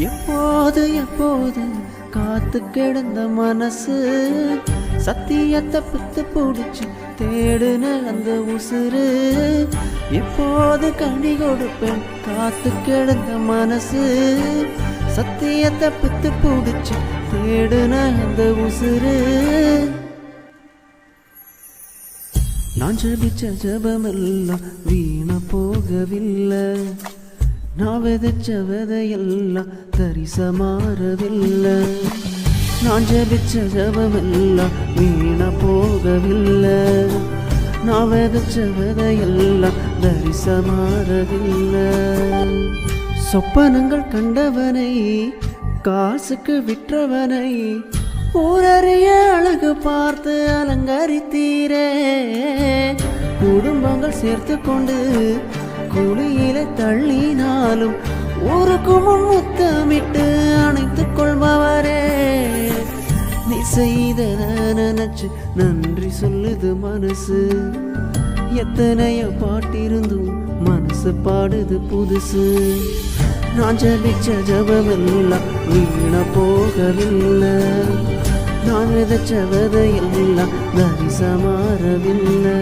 எப்போது எப்போது காத்து கிடந்த மனசு சத்தியத்தை பித்து பிடிச்சி தேடுன அந்த உசுறு எப்போது கண்ணி கொடுப்பேன் காத்து கிடந்த மனசு சத்தியத்தை பித்து பிடிச்சி தேடுன அந்த உசுறு நான் ஜபிச்ச ஜபமெல்லாம் வீண போகவில்லை நான் விதைச்ச விதையெல்லாம் தரிச மாறவில்லை நான் ஜபிச்ச ஜபமெல்லாம் வீண போகவில்லை நான் விதைச்ச விதையெல்லாம் தரிச மாறவில்லை சொப்பனங்கள் கண்டவனை காசுக்கு விற்றவனை ஊரறிய அழகு பார்த்து அலங்கரித்தீரே குடும்பங்கள் சேர்த்து கொண்டு குழியில தள்ளினாலும் ஊருக்கு முன் முத்தமிட்டு அணைத்துக் கொள்பவரே நீ செய்தன நினைச்சு நன்றி சொல்லுது மனசு எத்தனையோ பாட்டிருந்தும் மனசு பாடுது புதுசு நான் ஜபிச்ச ஜபமெல்லாம் வீண போகவில்லை நான் விதைச்ச விதையெல்லாம் தரிச மாறவில்லை